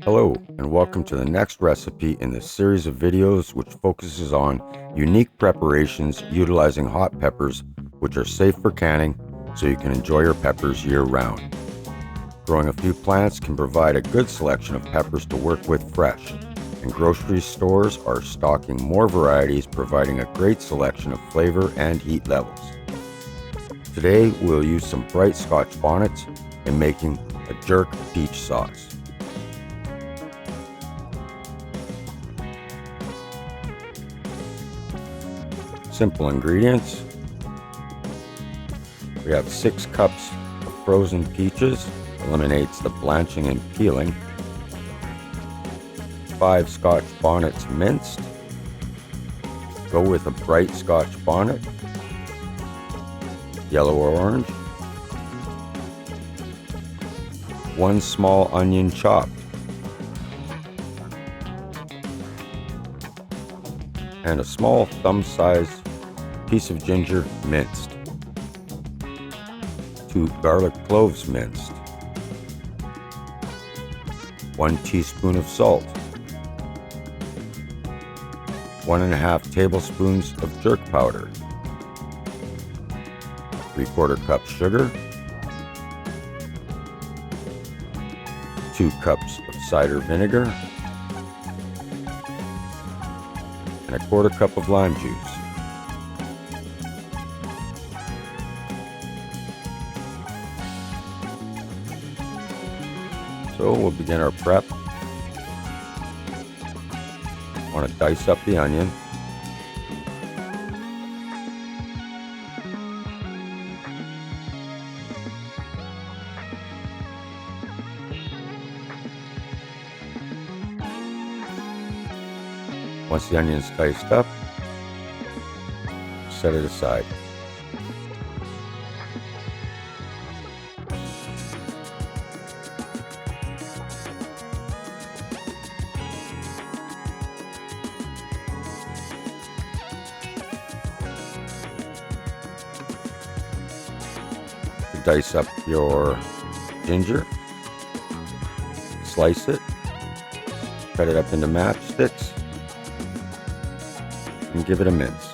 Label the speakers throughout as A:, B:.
A: Hello, and welcome to the next recipe in this series of videos which focuses on unique preparations utilizing hot peppers which are safe for canning so you can enjoy your peppers year-round. Growing a few plants can provide a good selection of peppers to work with fresh, and grocery stores are stocking more varieties, providing a great selection of flavor and heat levels. Today we'll use some bright Scotch bonnets in making a jerk peach sauce. Simple ingredients. We have 6 cups of frozen peaches, eliminates the blanching and peeling. 5 Scotch bonnets minced. Go with a bright Scotch bonnet. Yellow or orange. 1 small onion chopped. And a small thumb-sized piece of ginger minced. 2 garlic cloves minced. 1 teaspoon of salt. 1½ tablespoons of jerk powder. 3/4 cup sugar. 2 cups of cider vinegar. And 1/4 cup of lime juice. So we'll begin our prep. Want to dice up the onion. Once the onion is diced up, set it aside. To dice up your ginger, slice it, cut it up into matchsticks, and give it a mince.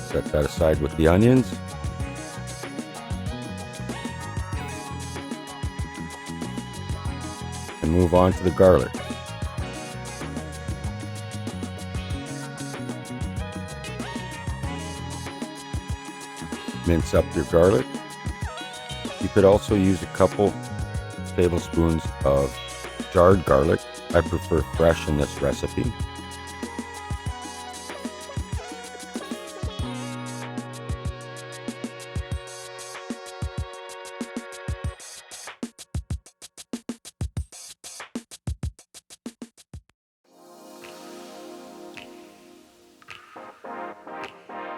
A: Set that aside with the onions. And move on to the garlic. Mince up your garlic. You could also use a couple tablespoons of jarred garlic. I prefer fresh in this recipe.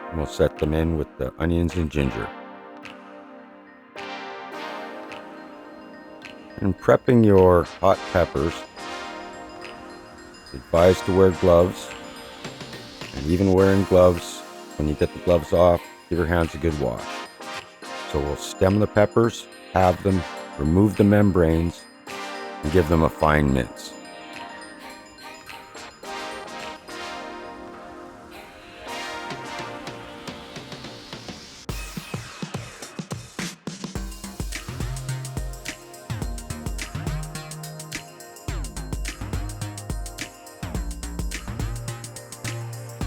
A: And we'll set them in with the onions and ginger. In prepping your hot peppers, it's advised to wear gloves, and even wearing gloves, when you get the gloves off, give your hands a good wash. So we'll stem the peppers, halve them, remove the membranes, and give them a fine mince.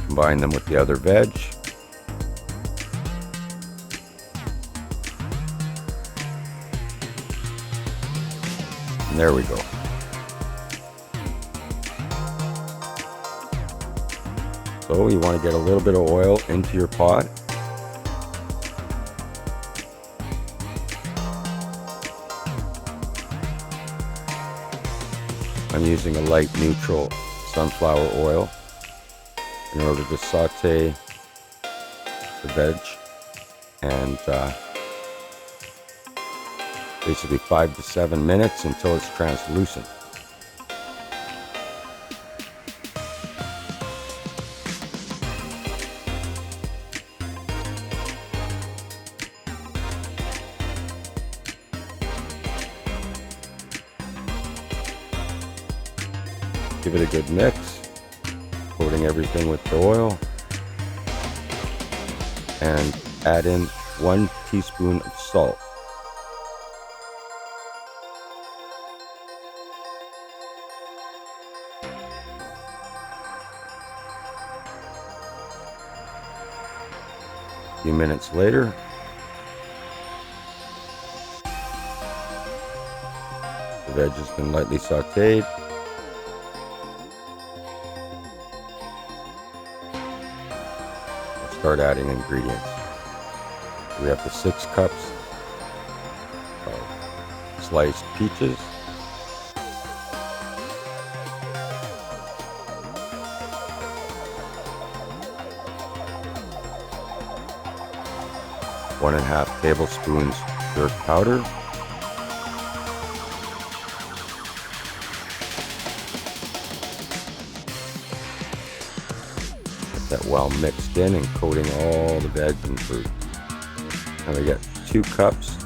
A: Combine them with the other veg. And there we go. So you want to get a little bit of oil into your pot. I'm using a light neutral sunflower oil in order to saute the veg, and basically 5 to 7 minutes until it's translucent. Give it a good mix, coating everything with the oil, and add in 1 teaspoon of salt. A few minutes later, the veg has been lightly sauteed. I'll start adding ingredients. We have the 6 cups of sliced peaches, one and a half tablespoons jerk powder, get that well mixed in and coating all the veg and fruit. Now we get 2 cups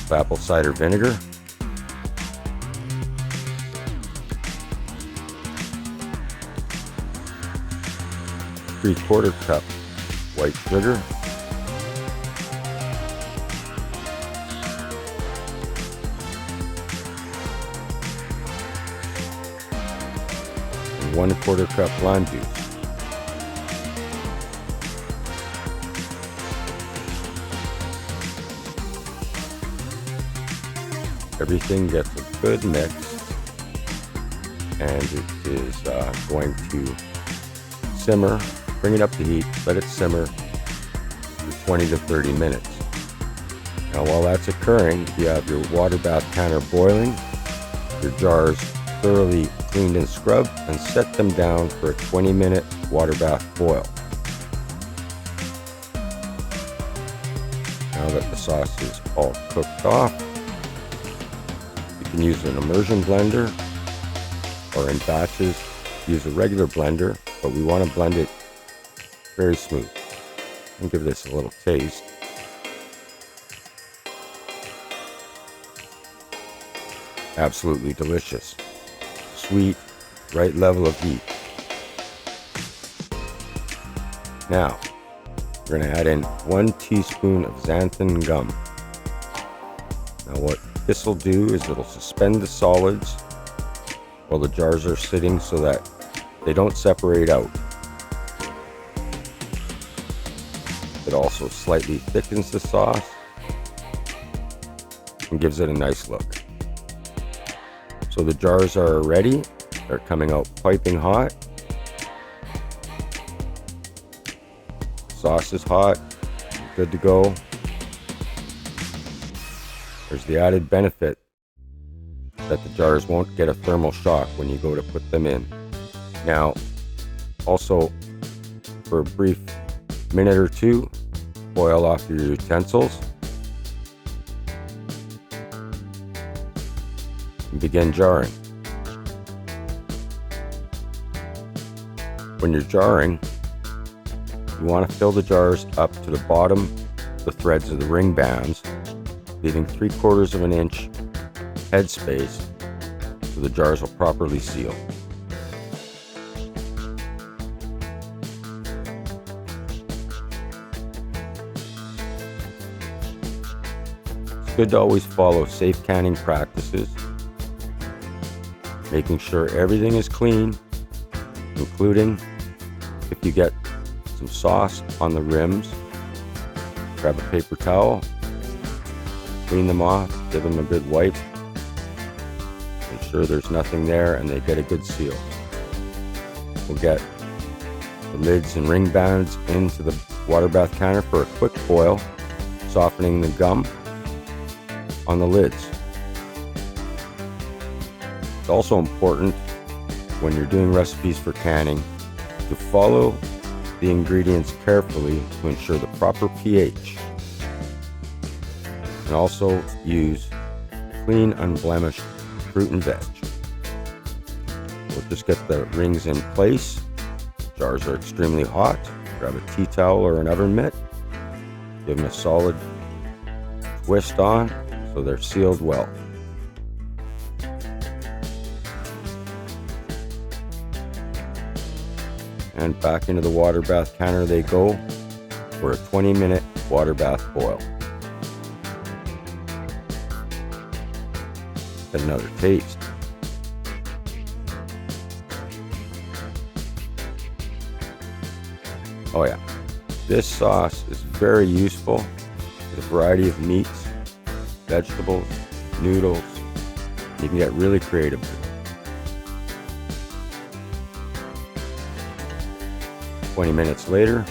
A: of apple cider vinegar, ¾ cup white sugar, and 1/4 cup lime juice. Everything gets a good mix, and it is going to simmer. Bring it up to heat, let it simmer for 20 to 30 minutes. Now while that's occurring, you have your water bath canner boiling, your jars thoroughly cleaned and scrubbed, and set them down for a 20-minute water bath boil. Now that the sauce is all cooked off, you can use an immersion blender, or in batches, use a regular blender, but we want to blend it very smooth. And give this a little taste. Absolutely delicious. Sweet, right level of heat. Now, we're going to add in 1 teaspoon of xanthan gum. Now what this will do is it'll suspend the solids while the jars are sitting so that they don't separate out. It also slightly thickens the sauce and gives it a nice look. So the jars are ready. They're coming out piping hot. Sauce is hot, good to go. There's the added benefit that the jars won't get a thermal shock when you go to put them in. Now, also, for a brief minute or two, boil off your utensils and begin jarring. When you're jarring, you want to fill the jars up to the bottom of the threads of the ring bands, leaving 3/4 of an inch headspace so the jars will properly seal. It's good to always follow safe canning practices, making sure everything is clean, including if you get some sauce on the rims, grab a paper towel, clean them off, give them a good wipe, make sure there's nothing there and they get a good seal. We'll get the lids and ring bands into the water bath canner for a quick boil, softening the gum on the lids. It's also important when you're doing recipes for canning to follow the ingredients carefully to ensure the proper pH, and also use clean, unblemished fruit and veg. We'll just get the rings in place. Jars are extremely hot. Grab a tea towel or an oven mitt, give them a solid twist on so they're sealed well. And back into the water bath canner they go for a 20-minute water bath boil. Get another taste. Oh yeah, this sauce is very useful with a variety of meats, vegetables, noodles. You can get really creative with it. 20 minutes later,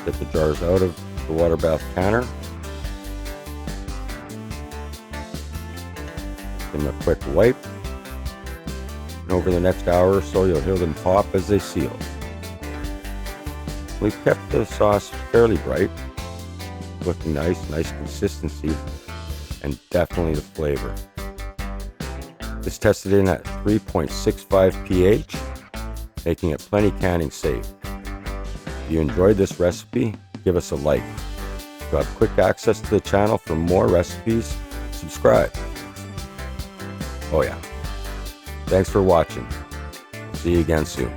A: get the jars out of the water bath canner. Give them a quick wipe. And over the next hour or so, you'll hear them pop as they seal. We've kept the sauce fairly bright, looking nice consistency, and definitely the flavor. It's tested in at 3.65 pH, making it plenty canning safe. If you enjoyed this recipe, give us a like. To have quick access to the channel for more recipes, subscribe. Oh yeah. Thanks for watching. See you again soon.